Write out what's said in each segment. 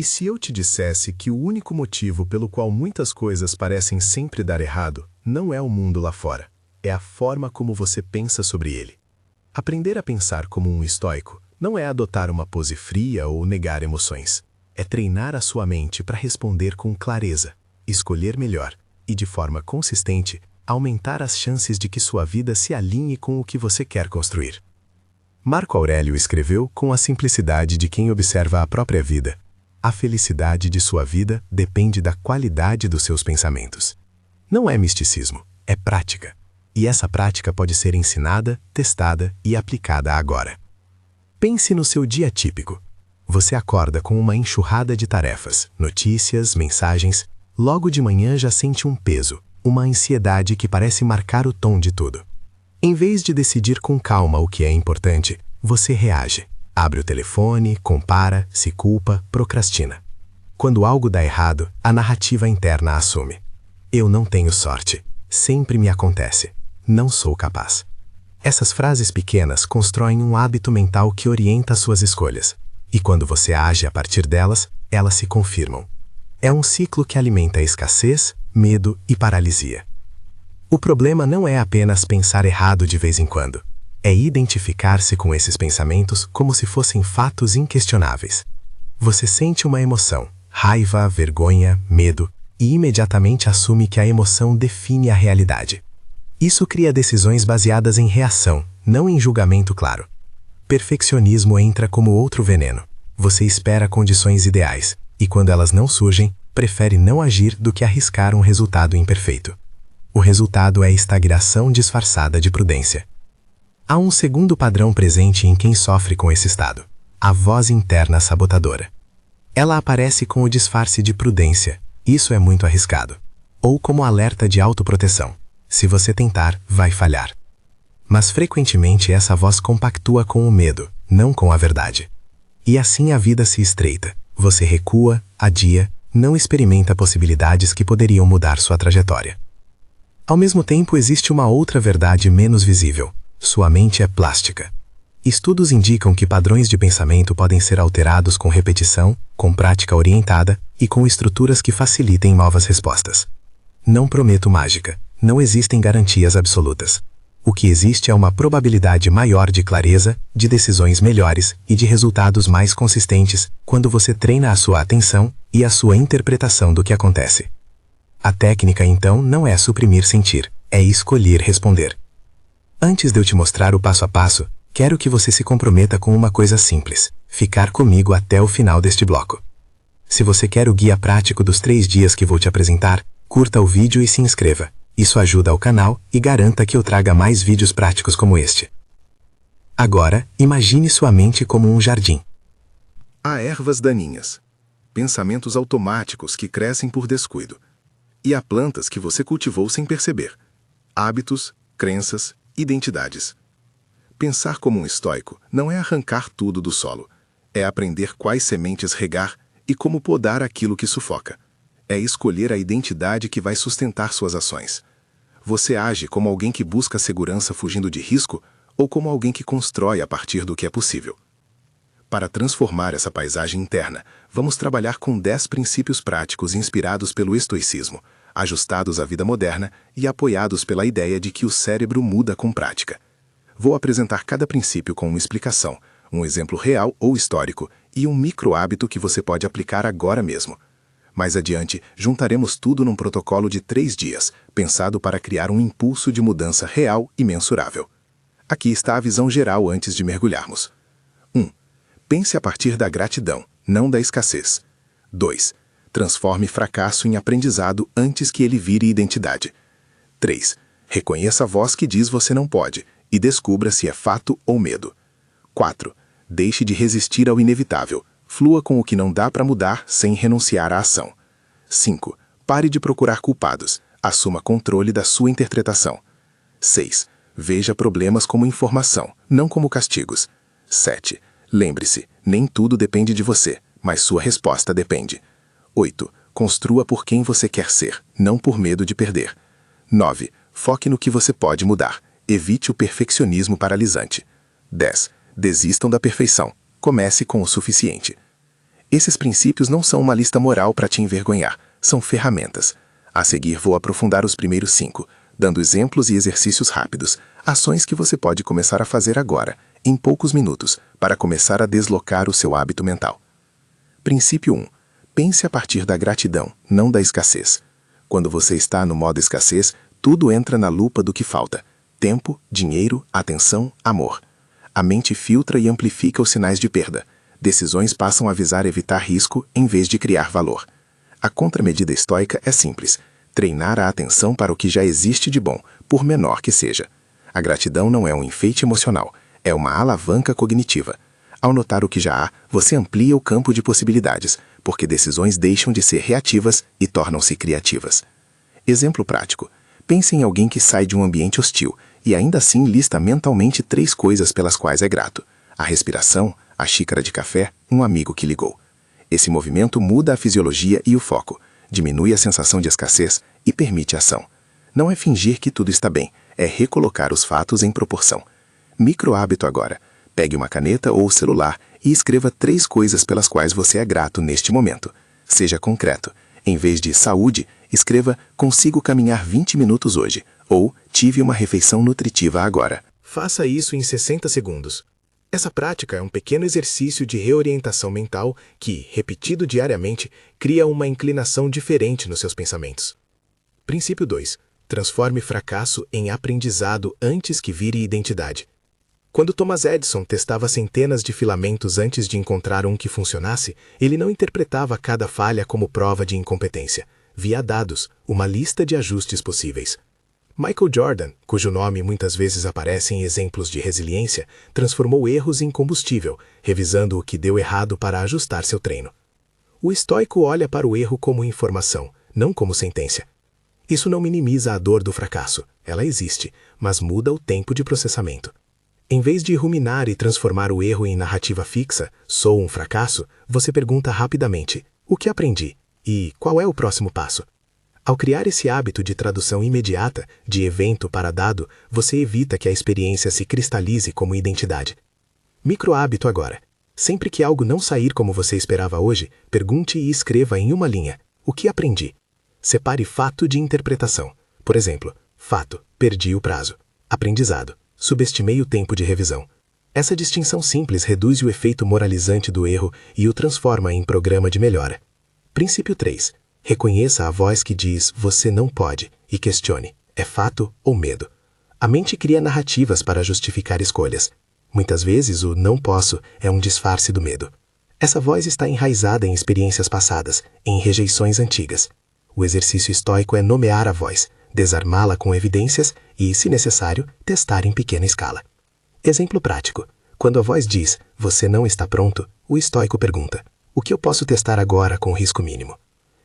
E se eu te dissesse que o único motivo pelo qual muitas coisas parecem sempre dar errado não é o mundo lá fora, é a forma como você pensa sobre ele? Aprender a pensar como um estoico não é adotar uma pose fria ou negar emoções. É treinar a sua mente para responder com clareza, escolher melhor e, de forma consistente, aumentar as chances de que sua vida se alinhe com o que você quer construir. Marco Aurélio escreveu com a simplicidade de quem observa a própria vida: a felicidade de sua vida depende da qualidade dos seus pensamentos. Não é misticismo, é prática. E essa prática pode ser ensinada, testada e aplicada agora. Pense no seu dia típico. Você acorda com uma enxurrada de tarefas, notícias, mensagens. Logo de manhã já sente um peso, uma ansiedade que parece marcar o tom de tudo. Em vez de decidir com calma o que é importante, você reage. Abre o telefone, compara, se culpa, procrastina. Quando algo dá errado, a narrativa interna assume: eu não tenho sorte. Sempre me acontece. Não sou capaz. Essas frases pequenas constroem um hábito mental que orienta suas escolhas. E quando você age a partir delas, elas se confirmam. É um ciclo que alimenta a escassez, medo e paralisia. O problema não é apenas pensar errado de vez em quando. É identificar-se com esses pensamentos como se fossem fatos inquestionáveis. Você sente uma emoção, raiva, vergonha, medo, e imediatamente assume que a emoção define a realidade. Isso cria decisões baseadas em reação, não em julgamento claro. Perfeccionismo entra como outro veneno. Você espera condições ideais, e quando elas não surgem, prefere não agir do que arriscar um resultado imperfeito. O resultado é estagnação disfarçada de prudência. Há um segundo padrão presente em quem sofre com esse estado: a voz interna sabotadora. Ela aparece com o disfarce de prudência: isso é muito arriscado. Ou como alerta de autoproteção: se você tentar, vai falhar. Mas frequentemente essa voz compactua com o medo, não com a verdade. E assim a vida se estreita. Você recua, adia, não experimenta possibilidades que poderiam mudar sua trajetória. Ao mesmo tempo, existe uma outra verdade menos visível: sua mente é plástica. Estudos indicam que padrões de pensamento podem ser alterados com repetição, com prática orientada e com estruturas que facilitem novas respostas. Não prometo mágica, não existem garantias absolutas. O que existe é uma probabilidade maior de clareza, de decisões melhores e de resultados mais consistentes quando você treina a sua atenção e a sua interpretação do que acontece. A técnica, então, não é suprimir sentir, é escolher responder. Antes de eu te mostrar o passo a passo, quero que você se comprometa com uma coisa simples: ficar comigo até o final deste bloco. Se você quer o guia prático dos 3 dias que vou te apresentar, curta o vídeo e se inscreva. Isso ajuda ao canal e garanta que eu traga mais vídeos práticos como este. Agora, imagine sua mente como um jardim. Há ervas daninhas, pensamentos automáticos que crescem por descuido. E há plantas que você cultivou sem perceber. Hábitos, crenças, identidades. Pensar como um estoico não é arrancar tudo do solo. É aprender quais sementes regar e como podar aquilo que sufoca. É escolher a identidade que vai sustentar suas ações. Você age como alguém que busca segurança fugindo de risco ou como alguém que constrói a partir do que é possível? Para transformar essa paisagem interna, vamos trabalhar com 10 princípios práticos inspirados pelo estoicismo, ajustados à vida moderna e apoiados pela ideia de que o cérebro muda com prática. Vou apresentar cada princípio com uma explicação, um exemplo real ou histórico e um micro-hábito que você pode aplicar agora mesmo. Mais adiante, juntaremos tudo num protocolo de 3 dias, pensado para criar um impulso de mudança real e mensurável. Aqui está a visão geral antes de mergulharmos. 1. Pense a partir da gratidão, não da escassez. 2. Transforme fracasso em aprendizado antes que ele vire identidade. 3. Reconheça a voz que diz você não pode e descubra se é fato ou medo. 4. Deixe de resistir ao inevitável. Flua com o que não dá para mudar sem renunciar à ação. 5. Pare de procurar culpados. Assuma controle da sua interpretação. 6. Veja problemas como informação, não como castigos. 7. Lembre-se, nem tudo depende de você, mas sua resposta depende. 8. Construa por quem você quer ser, não por medo de perder. 9. Foque no que você pode mudar. Evite o perfeccionismo paralisante. 10. Desistam da perfeição. Comece com o suficiente. Esses princípios não são uma lista moral para te envergonhar, são ferramentas. A seguir vou aprofundar os primeiros 5, dando exemplos e exercícios rápidos, ações que você pode começar a fazer agora, em poucos minutos, para começar a deslocar o seu hábito mental. Princípio 1. Pense a partir da gratidão, não da escassez. Quando você está no modo escassez, tudo entra na lupa do que falta: tempo, dinheiro, atenção, amor. A mente filtra e amplifica os sinais de perda. Decisões passam a visar evitar risco em vez de criar valor. A contramedida estoica é simples: treinar a atenção para o que já existe de bom, por menor que seja. A gratidão não é um enfeite emocional, é uma alavanca cognitiva. Ao notar o que já há, você amplia o campo de possibilidades, porque decisões deixam de ser reativas e tornam-se criativas. Exemplo prático: pense em alguém que sai de um ambiente hostil e ainda assim lista mentalmente 3 coisas pelas quais é grato: a respiração, a xícara de café, um amigo que ligou. Esse movimento muda a fisiologia e o foco, diminui a sensação de escassez e permite ação. Não é fingir que tudo está bem, é recolocar os fatos em proporção. Micro hábito agora: pegue uma caneta ou o celular e escreva 3 coisas pelas quais você é grato neste momento. Seja concreto. Em vez de saúde, escreva consigo caminhar 20 minutos hoje, ou tive uma refeição nutritiva agora. Faça isso em 60 segundos. Essa prática é um pequeno exercício de reorientação mental que, repetido diariamente, cria uma inclinação diferente nos seus pensamentos. Princípio 2. Transforme fracasso em aprendizado antes que vire identidade. Quando Thomas Edison testava centenas de filamentos antes de encontrar um que funcionasse, ele não interpretava cada falha como prova de incompetência. Via dados, uma lista de ajustes possíveis. Michael Jordan, cujo nome muitas vezes aparece em exemplos de resiliência, transformou erros em combustível, revisando o que deu errado para ajustar seu treino. O estoico olha para o erro como informação, não como sentença. Isso não minimiza a dor do fracasso, ela existe, mas muda o tempo de processamento. Em vez de ruminar e transformar o erro em narrativa fixa, sou um fracasso, você pergunta rapidamente: o que aprendi? E qual é o próximo passo? Ao criar esse hábito de tradução imediata, de evento para dado, você evita que a experiência se cristalize como identidade. Micro hábito agora: sempre que algo não sair como você esperava hoje, pergunte e escreva em uma linha: o que aprendi? Separe fato de interpretação. Por exemplo, fato: perdi o prazo. Aprendizado: subestimei o tempo de revisão. Essa distinção simples reduz o efeito moralizante do erro e o transforma em programa de melhora. Princípio 3. Reconheça a voz que diz "você não pode" e questione: é fato ou medo? A mente cria narrativas para justificar escolhas. Muitas vezes o "não posso" é um disfarce do medo. Essa voz está enraizada em experiências passadas, em rejeições antigas. O exercício estoico é nomear a voz, desarmá-la com evidências e, se necessário, testar em pequena escala. Exemplo prático: quando a voz diz "você não está pronto", o estoico pergunta: o que eu posso testar agora com risco mínimo?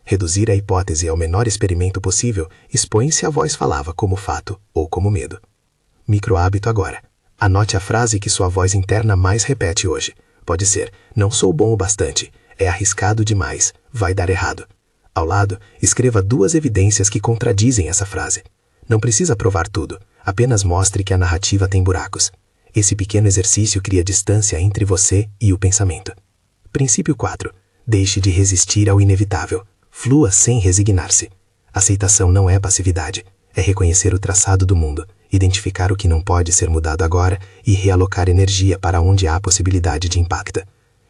Reduzir a hipótese ao menor experimento possível expõe se a voz falava como fato ou como medo. Micro hábito agora: anote a frase que sua voz interna mais repete hoje. Pode ser: não sou bom o bastante, é arriscado demais, vai dar errado. Ao lado, escreva 2 evidências que contradizem essa frase. Não precisa provar tudo, apenas mostre que a narrativa tem buracos. Esse pequeno exercício cria distância entre você e o pensamento. Princípio 4. Deixe de resistir ao inevitável. Flua sem resignar-se. Aceitação não é passividade, é reconhecer o traçado do mundo, identificar o que não pode ser mudado agora e realocar energia para onde há possibilidade de impacto.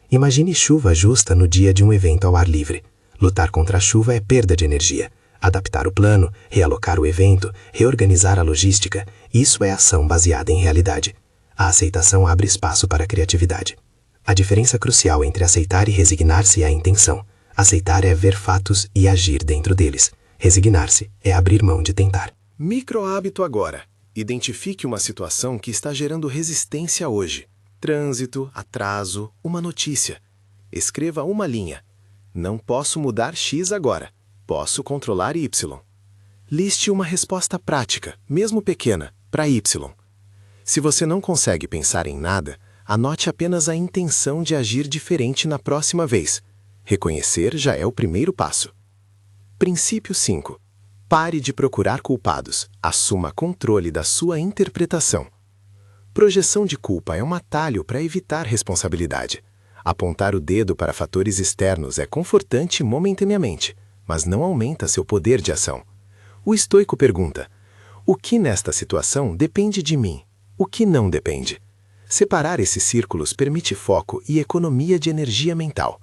Imagine chuva justa no dia de um evento ao ar livre. Lutar contra a chuva é perda de energia. Adaptar o plano, realocar o evento, reorganizar a logística, isso é ação baseada em realidade. A aceitação abre espaço para a criatividade. A diferença crucial entre aceitar e resignar-se é a intenção. Aceitar é ver fatos e agir dentro deles. Resignar-se é abrir mão de tentar. Micro hábito agora: identifique uma situação que está gerando resistência hoje. Trânsito, atraso, uma notícia. Escreva uma linha: não posso mudar X agora, posso controlar Y. Liste uma resposta prática, mesmo pequena, para Y. Se você não consegue pensar em nada, anote apenas a intenção de agir diferente na próxima vez. Reconhecer já é o primeiro passo. Princípio 5. Pare de procurar culpados, assuma controle da sua interpretação. Projeção de culpa é um atalho para evitar responsabilidade. Apontar o dedo para fatores externos é confortante momentaneamente, mas não aumenta seu poder de ação. O estoico pergunta: o que nesta situação depende de mim? O que não depende? Separar esses círculos permite foco e economia de energia mental.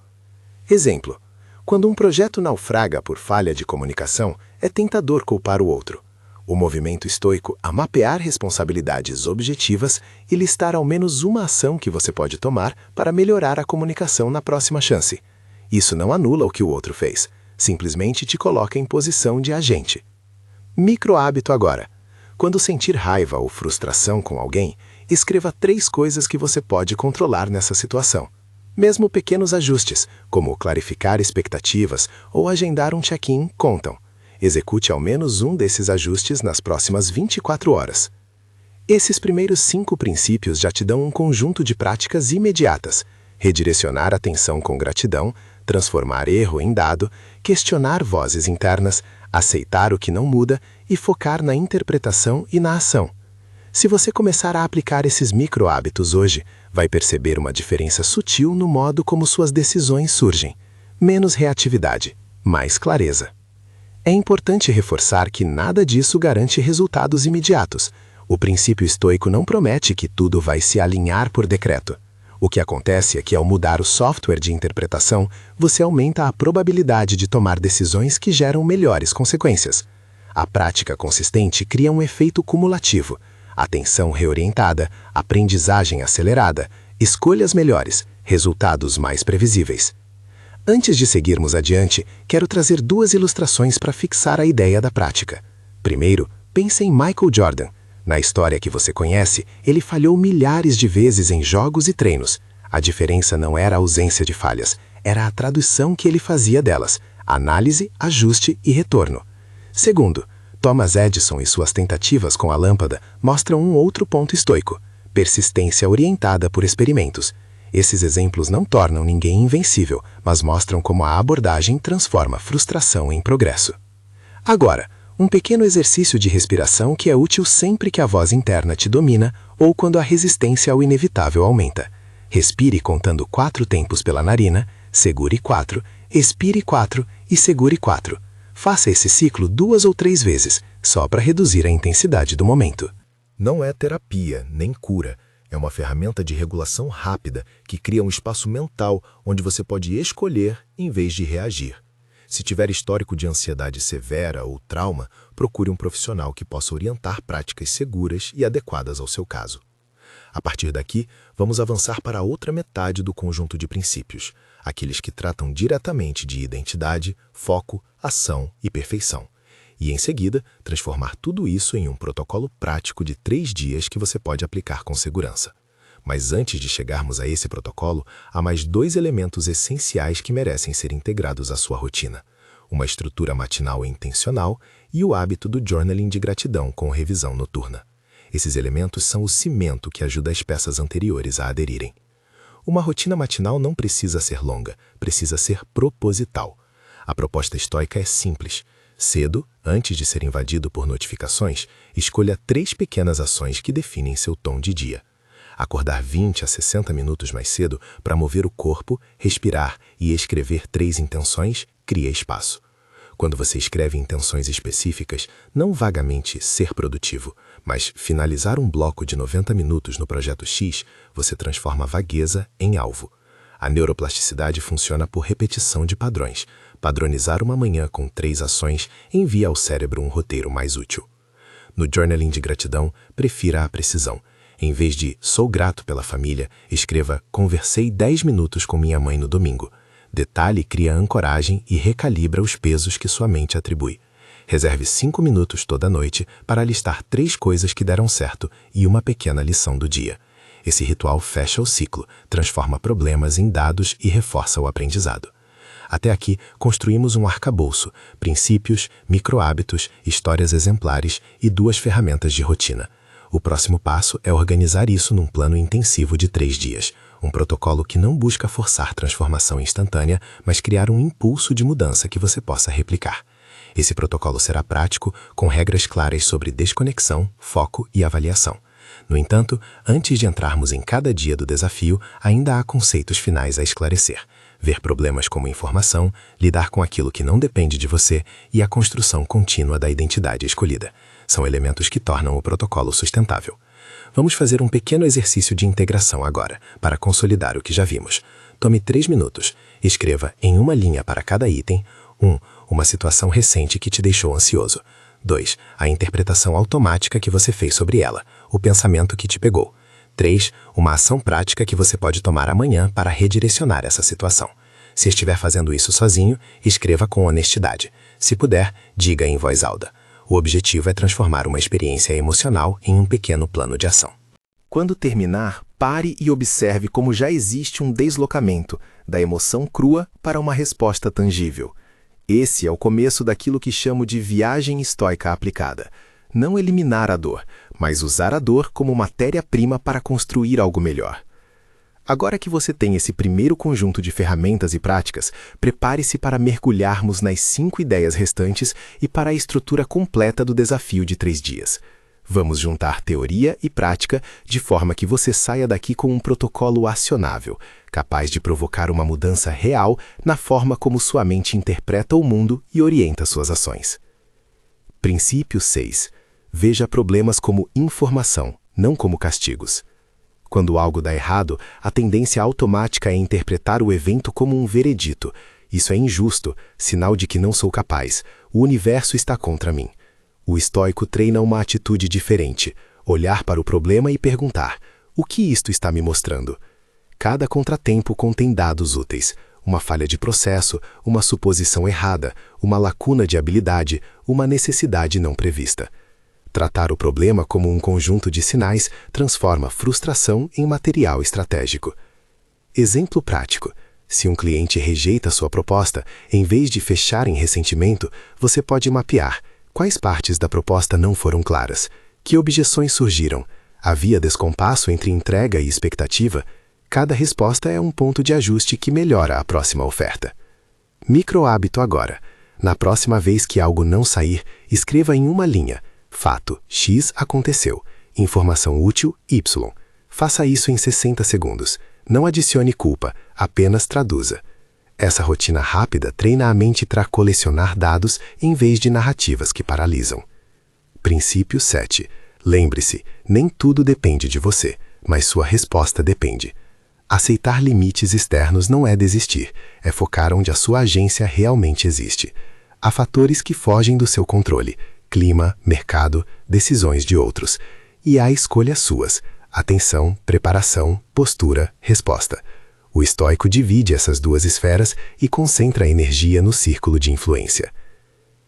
Exemplo: quando um projeto naufraga por falha de comunicação, é tentador culpar o outro. O movimento estoico a mapear responsabilidades objetivas e listar ao menos uma ação que você pode tomar para melhorar a comunicação na próxima chance. Isso não anula o que o outro fez, simplesmente te coloca em posição de agente. Microhábito agora. Quando sentir raiva ou frustração com alguém, escreva 3 coisas que você pode controlar nessa situação. Mesmo pequenos ajustes, como clarificar expectativas ou agendar um check-in, contam. Execute ao menos um desses ajustes nas próximas 24 horas. Esses primeiros 5 princípios já te dão um conjunto de práticas imediatas: redirecionar a atenção com gratidão, transformar erro em dado, questionar vozes internas, aceitar o que não muda e focar na interpretação e na ação. Se você começar a aplicar esses micro-hábitos hoje, vai perceber uma diferença sutil no modo como suas decisões surgem. Menos reatividade, mais clareza. É importante reforçar que nada disso garante resultados imediatos. O princípio estoico não promete que tudo vai se alinhar por decreto. O que acontece é que, ao mudar o software de interpretação, você aumenta a probabilidade de tomar decisões que geram melhores consequências. A prática consistente cria um efeito cumulativo: atenção reorientada, aprendizagem acelerada, escolhas melhores, resultados mais previsíveis. Antes de seguirmos adiante, quero trazer 2 ilustrações para fixar a ideia da prática. Primeiro, pense em Michael Jordan. Na história que você conhece, ele falhou milhares de vezes em jogos e treinos. A diferença não era a ausência de falhas, era a tradução que ele fazia delas: análise, ajuste e retorno. Segundo, Thomas Edison e suas tentativas com a lâmpada mostram um outro ponto estoico: persistência orientada por experimentos. Esses exemplos não tornam ninguém invencível, mas mostram como a abordagem transforma frustração em progresso. Agora, um pequeno exercício de respiração que é útil sempre que a voz interna te domina ou quando a resistência ao inevitável aumenta. Respire contando 4 tempos pela narina, segure 4, expire 4 e segure 4. Faça esse ciclo 2 ou 3 vezes, só para reduzir a intensidade do momento. Não é terapia, nem cura. É uma ferramenta de regulação rápida que cria um espaço mental onde você pode escolher em vez de reagir. Se tiver histórico de ansiedade severa ou trauma, procure um profissional que possa orientar práticas seguras e adequadas ao seu caso. A partir daqui, vamos avançar para a outra metade do conjunto de princípios, aqueles que tratam diretamente de identidade, foco, ação e perfeição. E, em seguida, transformar tudo isso em um protocolo prático de 3 dias que você pode aplicar com segurança. Mas antes de chegarmos a esse protocolo, há mais 2 elementos essenciais que merecem ser integrados à sua rotina: uma estrutura matinal intencional e o hábito do journaling de gratidão com revisão noturna. Esses elementos são o cimento que ajuda as peças anteriores a aderirem. Uma rotina matinal não precisa ser longa, precisa ser proposital. A proposta estoica é simples. Cedo, antes de ser invadido por notificações, escolha 3 pequenas ações que definem seu tom de dia. Acordar 20 a 60 minutos mais cedo para mover o corpo, respirar e escrever 3 intenções cria espaço. Quando você escreve intenções específicas, não vagamente ser produtivo, mas finalizar um bloco de 90 minutos no projeto X, você transforma a vagueza em alvo. A neuroplasticidade funciona por repetição de padrões. Padronizar uma manhã com 3 ações envia ao cérebro um roteiro mais útil. No journaling de gratidão, prefira a precisão. Em vez de "sou grato pela família", escreva "conversei 10 minutos com minha mãe no domingo". Detalhe cria ancoragem e recalibra os pesos que sua mente atribui. Reserve 5 minutos toda noite para listar 3 coisas que deram certo e uma pequena lição do dia. Esse ritual fecha o ciclo, transforma problemas em dados e reforça o aprendizado. Até aqui, construímos um arcabouço: princípios, microhábitos, histórias exemplares e 2 ferramentas de rotina. O próximo passo é organizar isso num plano intensivo de 3 dias, um protocolo que não busca forçar transformação instantânea, mas criar um impulso de mudança que você possa replicar. Esse protocolo será prático, com regras claras sobre desconexão, foco e avaliação. No entanto, antes de entrarmos em cada dia do desafio, ainda há conceitos finais a esclarecer. Ver problemas como informação, lidar com aquilo que não depende de você e a construção contínua da identidade escolhida. São elementos que tornam o protocolo sustentável. Vamos fazer um pequeno exercício de integração agora, para consolidar o que já vimos. Tome 3 minutos. Escreva em uma linha para cada item. 1. Uma situação recente que te deixou ansioso. 2. A interpretação automática que você fez sobre ela, o pensamento que te pegou. 3. Uma ação prática que você pode tomar amanhã para redirecionar essa situação. Se estiver fazendo isso sozinho, escreva com honestidade. Se puder, diga em voz alta. O objetivo é transformar uma experiência emocional em um pequeno plano de ação. Quando terminar, pare e observe como já existe um deslocamento da emoção crua para uma resposta tangível. Esse é o começo daquilo que chamo de viagem estoica aplicada. Não eliminar a dor, mas usar a dor como matéria-prima para construir algo melhor. Agora que você tem esse primeiro conjunto de ferramentas e práticas, prepare-se para mergulharmos nas 5 ideias restantes e para a estrutura completa do desafio de 3 dias. Vamos juntar teoria e prática de forma que você saia daqui com um protocolo acionável, capaz de provocar uma mudança real na forma como sua mente interpreta o mundo e orienta suas ações. Princípio 6. Veja problemas como informação, não como castigos. Quando algo dá errado, a tendência automática é interpretar o evento como um veredito. Isso é injusto, sinal de que não sou capaz. O universo está contra mim. O estoico treina uma atitude diferente, olhar para o problema e perguntar: o que isto está me mostrando? Cada contratempo contém dados úteis, uma falha de processo, uma suposição errada, uma lacuna de habilidade, uma necessidade não prevista. Tratar o problema como um conjunto de sinais transforma frustração em material estratégico. Exemplo prático. Se um cliente rejeita sua proposta, em vez de fechar em ressentimento, você pode mapear quais partes da proposta não foram claras, que objeções surgiram, havia descompasso entre entrega e expectativa. Cada resposta é um ponto de ajuste que melhora a próxima oferta. Micro-hábito agora. Na próxima vez que algo não sair, escreva em uma linha: fato X aconteceu, informação útil Y. Faça isso em 60 segundos. Não adicione culpa, apenas traduza. Essa rotina rápida treina a mente para colecionar dados em vez de narrativas que paralisam. Princípio 7. Lembre-se, nem tudo depende de você, mas sua resposta depende. Aceitar limites externos não é desistir, é focar onde a sua agência realmente existe. Há fatores que fogem do seu controle: clima, mercado, decisões de outros. E há escolhas suas: atenção, preparação, postura, resposta. O estoico divide essas duas esferas e concentra a energia no círculo de influência.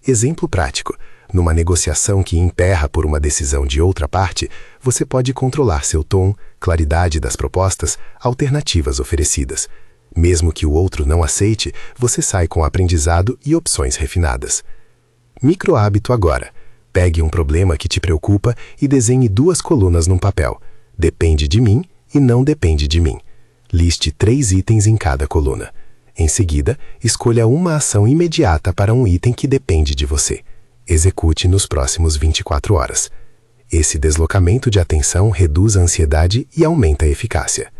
Exemplo prático. Numa negociação que emperra por uma decisão de outra parte, você pode controlar seu tom, claridade das propostas, alternativas oferecidas. Mesmo que o outro não aceite, você sai com aprendizado e opções refinadas. Micro-hábito agora. Pegue um problema que te preocupa e desenhe 2 colunas num papel. Depende de mim e não depende de mim. Liste 3 itens em cada coluna. Em seguida, escolha uma ação imediata para um item que depende de você. Execute nos próximos 24 horas. Esse deslocamento de atenção reduz a ansiedade e aumenta a eficácia.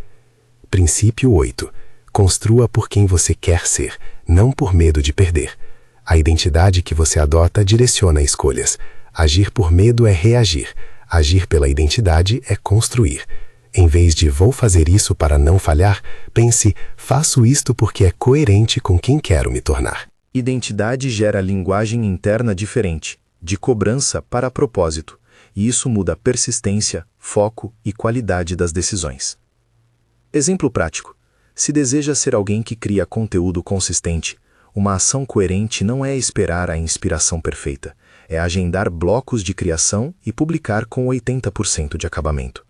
Princípio 8. Construa por quem você quer ser, não por medo de perder. A identidade que você adota direciona escolhas. Agir por medo é reagir. Agir pela identidade é construir. Em vez de vou fazer isso para não falhar, pense, faço isto porque é coerente com quem quero me tornar. Identidade gera linguagem interna diferente, de cobrança para propósito, e isso muda a persistência, foco e qualidade das decisões. Exemplo prático. Se deseja ser alguém que cria conteúdo consistente, uma ação coerente não é esperar a inspiração perfeita, é agendar blocos de criação e publicar com 80% de acabamento.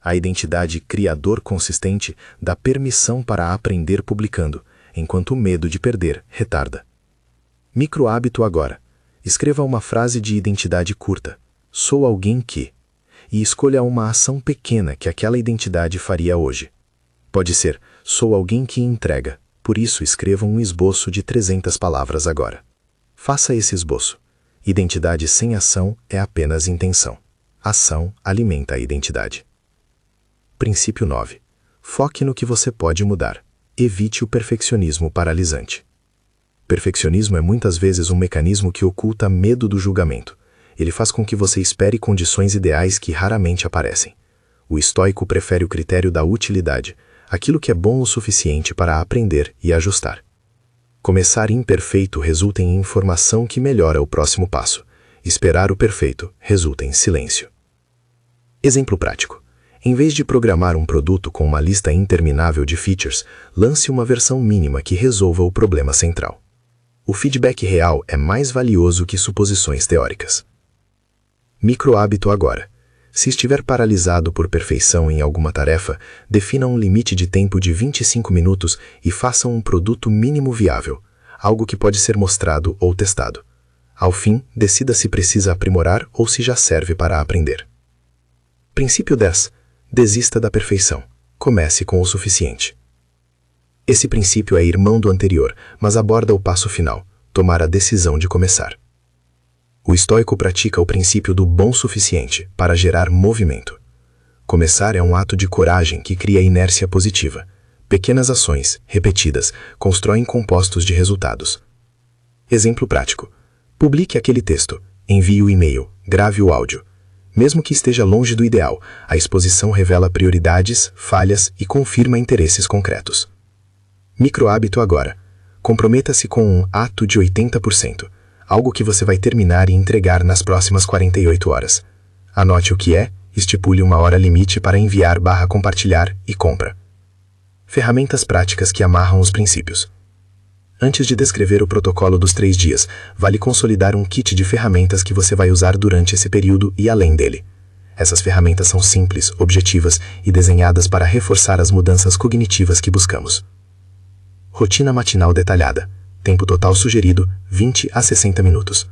A identidade criador consistente dá permissão para aprender publicando, enquanto o medo de perder retarda. Micro-hábito agora. Escreva uma frase de identidade curta. Sou alguém que. E escolha uma ação pequena que aquela identidade faria hoje. Pode ser, sou alguém que entrega. Por isso, escreva um esboço de 300 palavras agora. Faça esse esboço. Identidade sem ação é apenas intenção. Ação alimenta a identidade. Princípio 9. Foque no que você pode mudar. Evite o perfeccionismo paralisante. Perfeccionismo é muitas vezes um mecanismo que oculta medo do julgamento. Ele faz com que você espere condições ideais que raramente aparecem. O estoico prefere o critério da utilidade, aquilo que é bom o suficiente para aprender e ajustar. Começar imperfeito resulta em informação que melhora o próximo passo. Esperar o perfeito resulta em silêncio. Exemplo prático. Em vez de programar um produto com uma lista interminável de features, lance uma versão mínima que resolva o problema central. O feedback real é mais valioso que suposições teóricas. Microhábito agora. Se estiver paralisado por perfeição em alguma tarefa, defina um limite de tempo de 25 minutos e faça um produto mínimo viável, algo que pode ser mostrado ou testado. Ao fim, decida se precisa aprimorar ou se já serve para aprender. Princípio 10. Desista da perfeição. Comece com o suficiente. Esse princípio é irmão do anterior, mas aborda o passo final, tomar a decisão de começar. O estoico pratica o princípio do bom suficiente para gerar movimento. Começar é um ato de coragem que cria inércia positiva. Pequenas ações, repetidas, constroem compostos de resultados. Exemplo prático. Publique aquele texto, envie o e-mail, grave o áudio. Mesmo que esteja longe do ideal, a exposição revela prioridades, falhas e confirma interesses concretos. Microhábito agora. Comprometa-se com um ato de 80%, algo que você vai terminar e entregar nas próximas 48 horas. Anote o que é, estipule uma hora limite para enviar/compartilhar e compra. Ferramentas práticas que amarram os princípios. Antes de descrever o protocolo dos 3 dias, vale consolidar um kit de ferramentas que você vai usar durante esse período e além dele. Essas ferramentas são simples, objetivas e desenhadas para reforçar as mudanças cognitivas que buscamos. Rotina matinal detalhada. Tempo total sugerido, 20 a 60 minutos.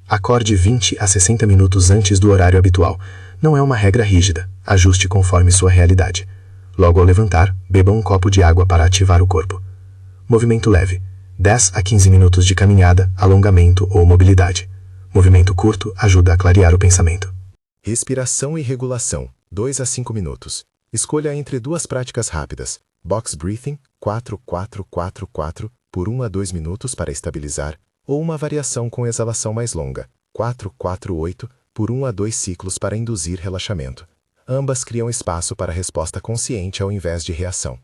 Acorde 20 a 60 minutos antes do horário habitual. Não é uma regra rígida, ajuste conforme sua realidade. Logo ao levantar, beba um copo de água para ativar o corpo. Movimento leve. 10 a 15 minutos de caminhada, alongamento ou mobilidade. Movimento curto ajuda a clarear o pensamento. Respiração e regulação, 2 a 5 minutos. Escolha entre 2 práticas rápidas. Box Breathing, 4-4-4-4, por 1 a 2 minutos para estabilizar, ou uma variação com exalação mais longa, 4-4-8, por 1 a 2 ciclos para induzir relaxamento. Ambas criam espaço para resposta consciente ao invés de reação.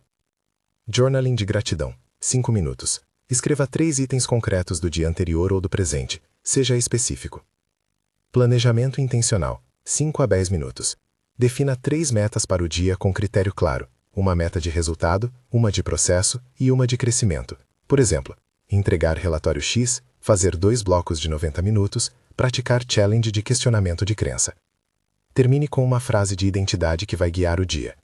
Journaling de gratidão, 5 minutos. Escreva 3 itens concretos do dia anterior ou do presente, seja específico. Planejamento intencional, 5 a 10 minutos. Defina 3 metas para o dia com critério claro, uma meta de resultado, uma de processo e uma de crescimento. Por exemplo, entregar relatório X, fazer 2 blocos de 90 minutos, praticar challenge de questionamento de crença. Termine com uma frase de identidade que vai guiar o dia.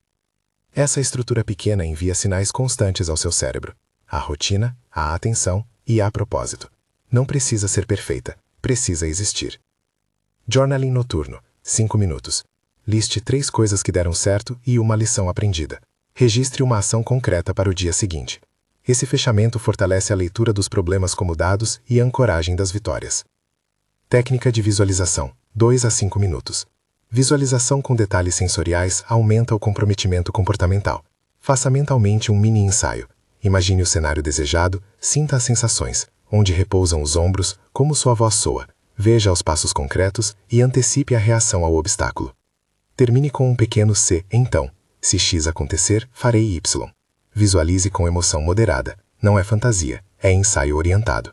Essa estrutura pequena envia sinais constantes ao seu cérebro. A rotina, a atenção e a propósito. Não precisa ser perfeita, precisa existir. Journaling noturno, 5 minutos. Liste 3 coisas que deram certo e uma lição aprendida. Registre uma ação concreta para o dia seguinte. Esse fechamento fortalece a leitura dos problemas como dados e a ancoragem das vitórias. Técnica de visualização, 2 a 5 minutos. Visualização com detalhes sensoriais aumenta o comprometimento comportamental. Faça mentalmente um mini ensaio. Imagine o cenário desejado, sinta as sensações, onde repousam os ombros, como sua voz soa. Veja os passos concretos e antecipe a reação ao obstáculo. Termine com um pequeno C, então. Se X acontecer, farei Y. Visualize com emoção moderada. Não é fantasia, é ensaio orientado.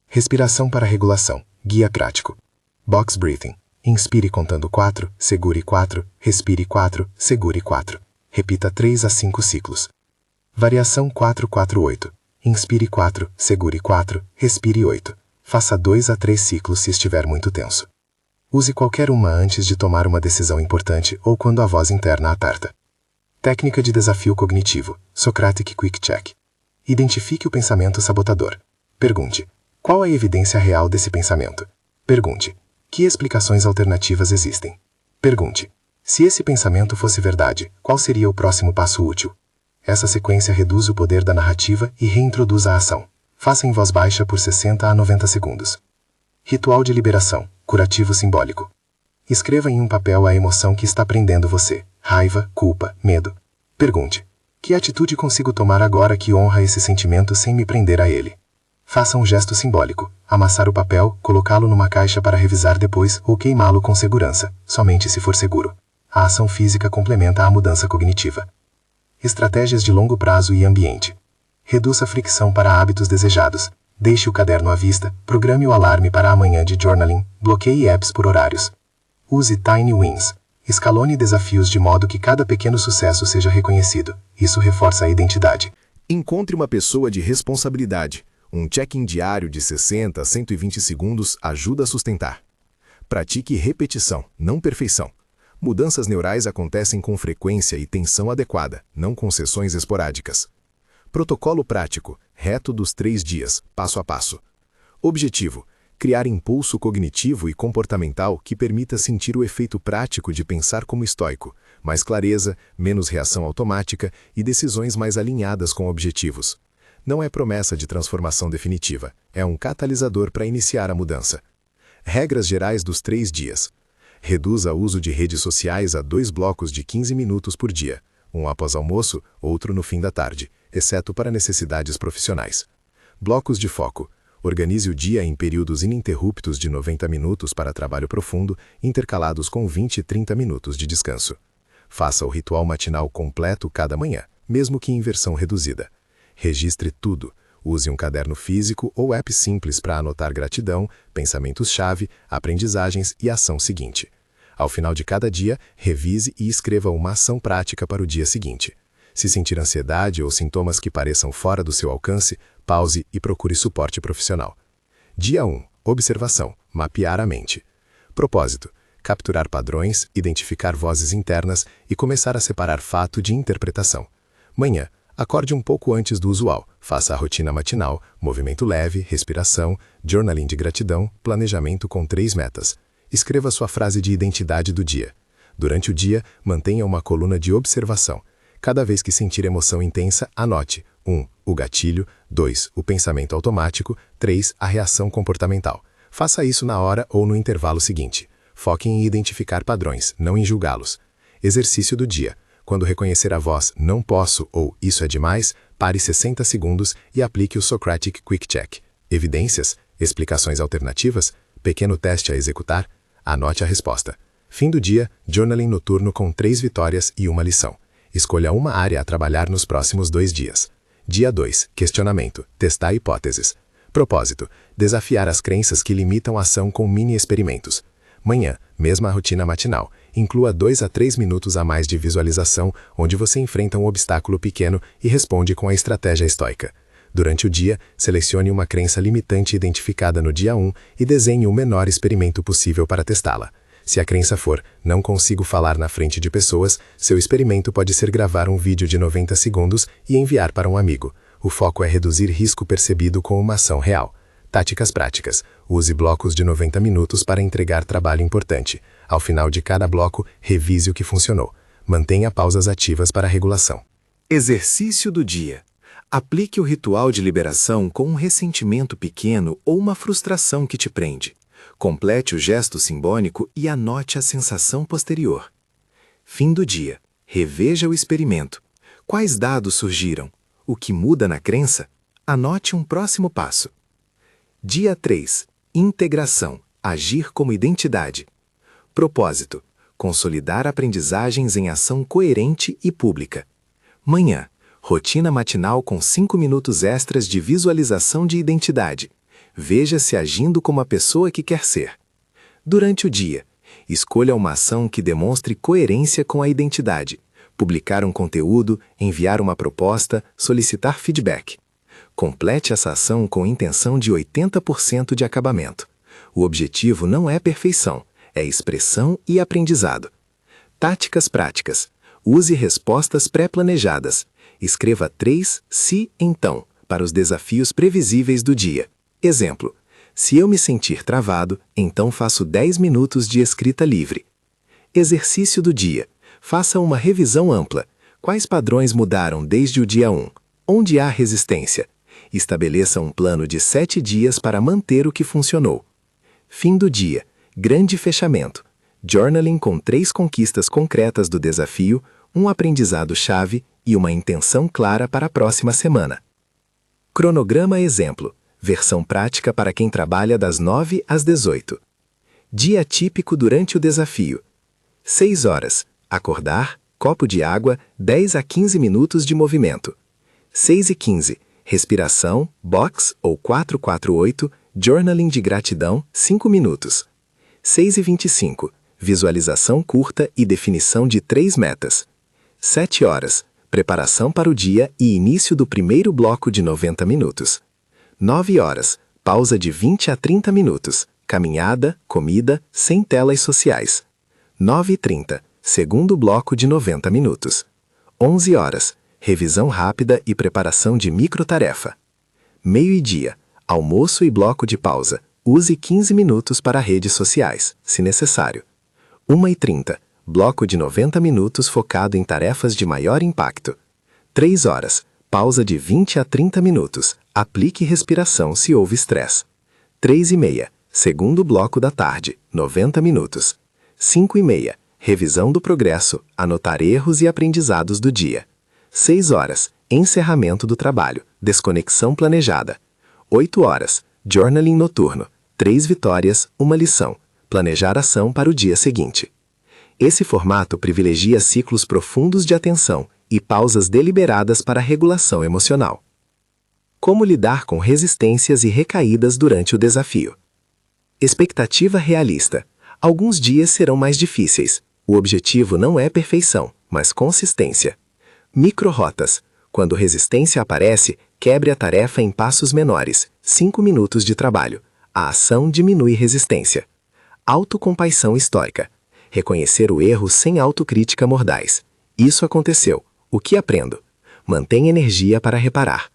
Respiração para regulação. Guia prático. Box Breathing. Inspire contando 4, segure 4, respire 4, segure 4. Repita 3 a 5 ciclos. Variação 4-4-8. Inspire 4, segure 4, respire 8. Faça 2 a 3 ciclos se estiver muito tenso. Use qualquer uma antes de tomar uma decisão importante ou quando a voz interna aperta. Técnica de desafio cognitivo, Socratic Quick Check. Identifique o pensamento sabotador. Pergunte: qual a evidência real desse pensamento? Pergunte: que explicações alternativas existem? Pergunte: se esse pensamento fosse verdade, qual seria o próximo passo útil? Essa sequência reduz o poder da narrativa e reintroduz a ação. Faça em voz baixa por 60 a 90 segundos. Ritual de liberação, curativo simbólico. Escreva em um papel a emoção que está prendendo você: raiva, culpa, medo. Pergunte: que atitude consigo tomar agora que honra esse sentimento sem me prender a ele? Faça um gesto simbólico: amassar o papel, colocá-lo numa caixa para revisar depois ou queimá-lo com segurança, somente se for seguro. A ação física complementa a mudança cognitiva. Estratégias de longo prazo e ambiente. Reduza a fricção para hábitos desejados. Deixe o caderno à vista, programe o alarme para amanhã de journaling, bloqueie apps por horários. Use Tiny Wins. Escalone desafios de modo que cada pequeno sucesso seja reconhecido. Isso reforça a identidade. Encontre uma pessoa de responsabilidade. Um check-in diário de 60 a 120 segundos ajuda a sustentar. Pratique repetição, não perfeição. Mudanças neurais acontecem com frequência e tensão adequada, não com sessões esporádicas. Protocolo prático, reto dos 3 dias, passo a passo. Objetivo: criar impulso cognitivo e comportamental que permita sentir o efeito prático de pensar como estoico, mais clareza, menos reação automática e decisões mais alinhadas com objetivos. Não é promessa de transformação definitiva, é um catalisador para iniciar a mudança. Regras gerais dos 3 dias. Reduza o uso de redes sociais a 2 blocos de 15 minutos por dia, um após almoço, outro no fim da tarde, exceto para necessidades profissionais. Blocos de foco. Organize o dia em períodos ininterruptos de 90 minutos para trabalho profundo, intercalados com 20 e 30 minutos de descanso. Faça o ritual matinal completo cada manhã, mesmo que em versão reduzida. Registre tudo. Use um caderno físico ou app simples para anotar gratidão, pensamentos-chave, aprendizagens e ação seguinte. Ao final de cada dia, revise e escreva uma ação prática para o dia seguinte. Se sentir ansiedade ou sintomas que pareçam fora do seu alcance, pause e procure suporte profissional. Dia 1. Observação. Mapear a mente. Propósito: capturar padrões, identificar vozes internas e começar a separar fato de interpretação. Manhã. Acorde um pouco antes do usual, faça a rotina matinal, movimento leve, respiração, journaling de gratidão, planejamento com 3 metas. Escreva sua frase de identidade do dia. Durante o dia, mantenha uma coluna de observação. Cada vez que sentir emoção intensa, anote: 1. O gatilho, 2. O pensamento automático, 3. A reação comportamental. Faça isso na hora ou no intervalo seguinte. Foque em identificar padrões, não em julgá-los. Exercício do dia. Quando reconhecer a voz "não posso" ou "isso é demais", pare 60 segundos e aplique o Socratic Quick Check. Evidências? Explicações alternativas? Pequeno teste a executar? Anote a resposta. Fim do dia, journaling noturno com 3 vitórias e 1 lição. Escolha uma área a trabalhar nos próximos 2 dias. Dia 2, questionamento, testar hipóteses. Propósito: desafiar as crenças que limitam a ação com mini-experimentos. Manhã, mesma rotina matinal. Inclua 2 a 3 minutos a mais de visualização, onde você enfrenta um obstáculo pequeno e responde com a estratégia estoica. Durante o dia, selecione uma crença limitante identificada no dia 1 e desenhe o menor experimento possível para testá-la. Se a crença for "não consigo falar na frente de pessoas", seu experimento pode ser gravar um vídeo de 90 segundos e enviar para um amigo. O foco é reduzir risco percebido com uma ação real. Táticas práticas. Use blocos de 90 minutos para entregar trabalho importante. Ao final de cada bloco, revise o que funcionou. Mantenha pausas ativas para regulação. Exercício do dia. Aplique o ritual de liberação com um ressentimento pequeno ou uma frustração que te prende. Complete o gesto simbólico e anote a sensação posterior. Fim do dia. Reveja o experimento. Quais dados surgiram? O que muda na crença? Anote um próximo passo. Dia 3. Integração. Agir como identidade. Propósito: consolidar aprendizagens em ação coerente e pública. Manhã. Rotina matinal com 5 minutos extras de visualização de identidade. Veja-se agindo como a pessoa que quer ser. Durante o dia, escolha uma ação que demonstre coerência com a identidade. Publicar um conteúdo, enviar uma proposta, solicitar feedback. Complete essa ação com intenção de 80% de acabamento. O objetivo não é perfeição, é expressão e aprendizado. Táticas práticas. Use respostas pré-planejadas. Escreva 3 "se então" para os desafios previsíveis do dia. Exemplo: se eu me sentir travado, então faço 10 minutos de escrita livre. Exercício do dia. Faça uma revisão ampla. Quais padrões mudaram desde o dia 1? Onde há resistência? Estabeleça um plano de 7 dias para manter o que funcionou. Fim do dia. Grande fechamento. journaling com 3 conquistas concretas do desafio, um aprendizado-chave e uma intenção clara para a próxima semana. Cronograma exemplo. Versão prática para quem trabalha das 9 às 18. Dia típico durante o desafio. 6 horas. Acordar, copo de água, 10 a 15 minutos de movimento. 6h15. Respiração, box ou 448, journaling de gratidão, 5 minutos. 6h25. Visualização curta e definição de 3 metas. 7 horas. Preparação para o dia e início do primeiro bloco de 90 minutos. 9 horas. Pausa de 20 a 30 minutos. Caminhada, comida, sem telas sociais. 9h30. Segundo bloco de 90 minutos. 11 horas. Revisão rápida e preparação de microtarefa. Meio-dia. Almoço e bloco de pausa. Use 15 minutos para redes sociais, se necessário. 1h30. Bloco de 90 minutos focado em tarefas de maior impacto. 3 horas. Pausa de 20 a 30 minutos. Aplique respiração se houve estresse. 3h30. Segundo bloco da tarde, 90 minutos. 5h30. Revisão do progresso, anotar erros e aprendizados do dia. 6 horas. Encerramento do trabalho, desconexão planejada. 8 horas. Journaling noturno. 3 vitórias, 1 lição. Planejar ação para o dia seguinte. Esse formato privilegia ciclos profundos de atenção e pausas deliberadas para regulação emocional. Como lidar com resistências e recaídas durante o desafio? Expectativa realista. Alguns dias serão mais difíceis. O objetivo não é perfeição, mas consistência. Micro-rotas. Quando resistência aparece, quebre a tarefa em passos menores, 5 minutos de trabalho. A ação diminui resistência. Autocompaixão estoica. Reconhecer o erro sem autocrítica mordaz. Isso aconteceu. O que aprendo? Mantenha energia para reparar.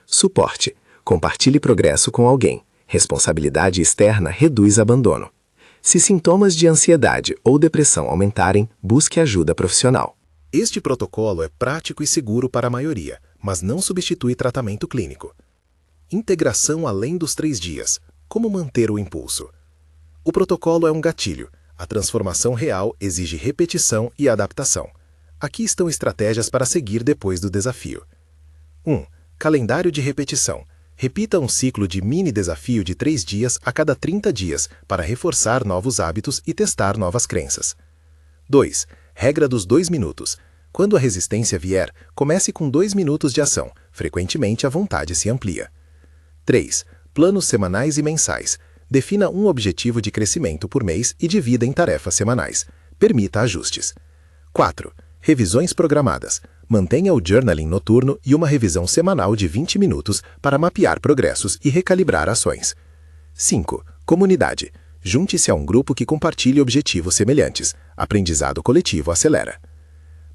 Suporte. Compartilhe progresso com alguém. Responsabilidade externa reduz abandono. Se sintomas de ansiedade ou depressão aumentarem, busque ajuda profissional. Este protocolo é prático e seguro para a maioria, mas não substitui tratamento clínico. Integração além dos 3 dias. Como manter o impulso? O protocolo é um gatilho. A transformação real exige repetição e adaptação. Aqui estão estratégias para seguir depois do desafio. 1. Calendário de repetição. Repita um ciclo de mini-desafio de 3 dias a cada 30 dias para reforçar novos hábitos e testar novas crenças. 2. Regra dos 2 minutos. Quando a resistência vier, comece com 2 minutos de ação. Frequentemente a vontade se amplia. 3. Planos semanais e mensais. Defina um objetivo de crescimento por mês e divida em tarefas semanais. Permita ajustes. 4. Revisões programadas. Mantenha o journaling noturno e uma revisão semanal de 20 minutos para mapear progressos e recalibrar ações. 5. Comunidade. Junte-se a um grupo que compartilhe objetivos semelhantes. Aprendizado coletivo acelera.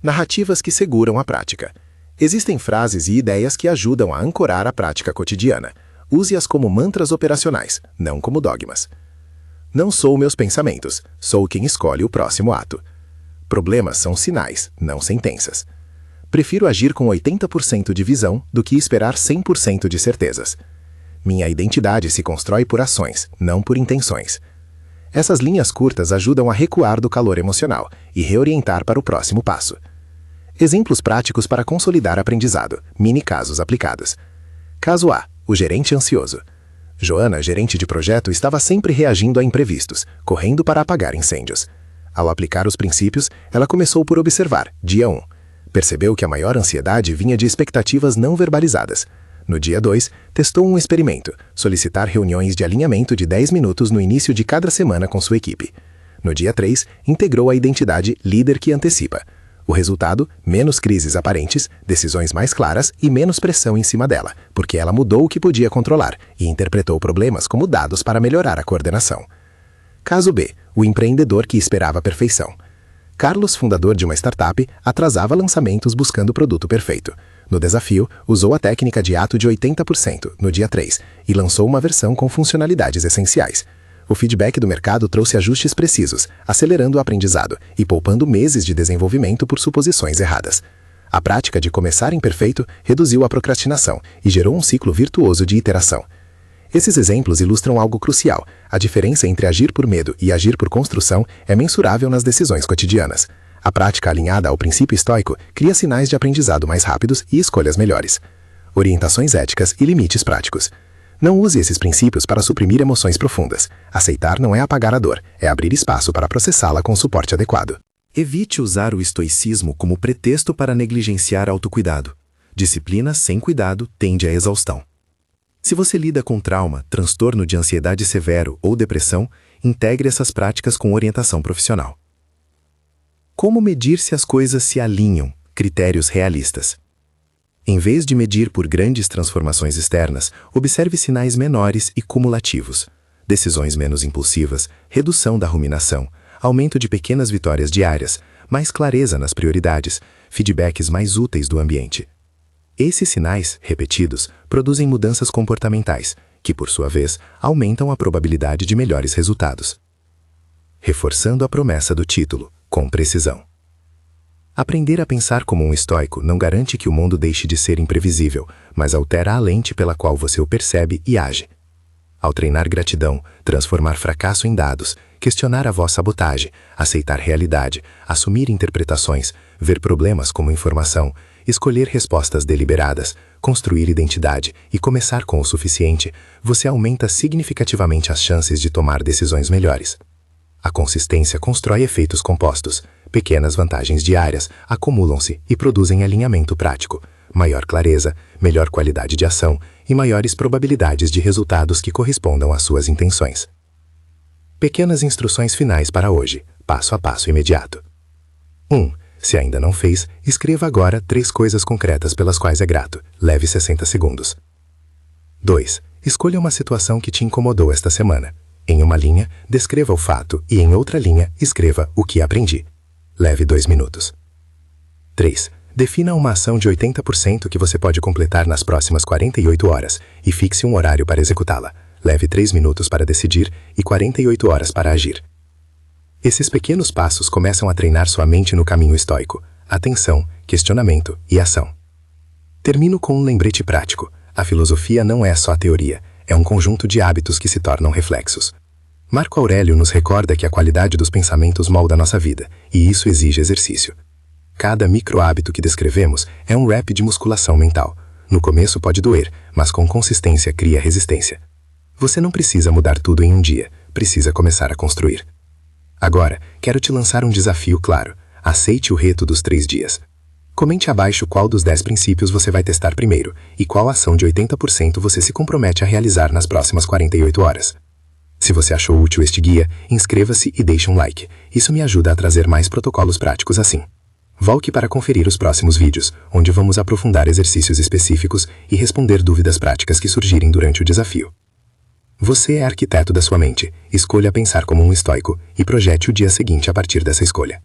Narrativas que seguram a prática. Existem frases e ideias que ajudam a ancorar a prática cotidiana. Use-as como mantras operacionais, não como dogmas. Não sou meus pensamentos, sou quem escolhe o próximo ato. Problemas são sinais, não sentenças. Prefiro agir com 80% de visão do que esperar 100% de certezas. Minha identidade se constrói por ações, não por intenções. Essas linhas curtas ajudam a recuar do calor emocional e reorientar para o próximo passo. Exemplos práticos para consolidar aprendizado, mini casos aplicados. Caso A. O gerente ansioso. Joana, gerente de projeto, estava sempre reagindo a imprevistos, correndo para apagar incêndios. Ao aplicar os princípios, ela começou por observar, dia 1. Percebeu que a maior ansiedade vinha de expectativas não verbalizadas. No dia 2, testou um experimento, solicitar reuniões de alinhamento de 10 minutos no início de cada semana com sua equipe. No dia 3, integrou a identidade líder que antecipa. O resultado, menos crises aparentes, decisões mais claras e menos pressão em cima dela, porque ela mudou o que podia controlar e interpretou problemas como dados para melhorar a coordenação. Caso B. O empreendedor que esperava a perfeição. Carlos, fundador de uma startup, atrasava lançamentos buscando o produto perfeito. No desafio, usou a técnica de ato de 80% no dia 3 e lançou uma versão com funcionalidades essenciais. O feedback do mercado trouxe ajustes precisos, acelerando o aprendizado e poupando meses de desenvolvimento por suposições erradas. A prática de começar imperfeito reduziu a procrastinação e gerou um ciclo virtuoso de iteração. Esses exemplos ilustram algo crucial. A diferença entre agir por medo e agir por construção é mensurável nas decisões cotidianas. A prática alinhada ao princípio estoico cria sinais de aprendizado mais rápidos e escolhas melhores. Orientações éticas e limites práticos. Não use esses princípios para suprimir emoções profundas. Aceitar não é apagar a dor, é abrir espaço para processá-la com suporte adequado. Evite usar o estoicismo como pretexto para negligenciar autocuidado. Disciplina sem cuidado tende à exaustão. Se você lida com trauma, transtorno de ansiedade severo ou depressão, integre essas práticas com orientação profissional. Como medir se as coisas se alinham? Critérios realistas. Em vez de medir por grandes transformações externas, observe sinais menores e cumulativos. Decisões menos impulsivas, redução da ruminação, aumento de pequenas vitórias diárias, mais clareza nas prioridades, feedbacks mais úteis do ambiente. Esses sinais, repetidos, produzem mudanças comportamentais, que, por sua vez, aumentam a probabilidade de melhores resultados. Reforçando a promessa do título, com precisão. Aprender a pensar como um estoico não garante que o mundo deixe de ser imprevisível, mas altera a lente pela qual você o percebe e age. Ao treinar gratidão, transformar fracasso em dados, questionar a vossa sabotagem, aceitar realidade, assumir interpretações, ver problemas como informação, escolher respostas deliberadas, construir identidade e começar com o suficiente, você aumenta significativamente as chances de tomar decisões melhores. A consistência constrói efeitos compostos. Pequenas vantagens diárias acumulam-se e produzem alinhamento prático, maior clareza, melhor qualidade de ação e maiores probabilidades de resultados que correspondam às suas intenções. Pequenas instruções finais para hoje, passo a passo imediato. 1. Se ainda não fez, escreva agora 3 coisas concretas pelas quais é grato. Leve 60 segundos. 2. Escolha uma situação que te incomodou esta semana. Em uma linha, descreva o fato e em outra linha, escreva o que aprendi. Leve 2 minutos. 3. Defina uma ação de 80% que você pode completar nas próximas 48 horas e fixe um horário para executá-la. Leve 3 minutos para decidir e 48 horas para agir. Esses pequenos passos começam a treinar sua mente no caminho estoico. Atenção, questionamento e ação. Termino com um lembrete prático. A filosofia não é só teoria, é um conjunto de hábitos que se tornam reflexos. Marco Aurélio nos recorda que a qualidade dos pensamentos molda nossa vida, e isso exige exercício. Cada micro-hábito que descrevemos é um rep de musculação mental. No começo pode doer, mas com consistência cria resistência. Você não precisa mudar tudo em um dia, precisa começar a construir. Agora, quero te lançar um desafio claro. Aceite o reto dos 3 dias. Comente abaixo qual dos 10 princípios você vai testar primeiro e qual ação de 80% você se compromete a realizar nas próximas 48 horas. Se você achou útil este guia, inscreva-se e deixe um like. Isso me ajuda a trazer mais protocolos práticos assim. Volte para conferir os próximos vídeos, onde vamos aprofundar exercícios específicos e responder dúvidas práticas que surgirem durante o desafio. Você é arquiteto da sua mente. Escolha pensar como um estoico e projete o dia seguinte a partir dessa escolha.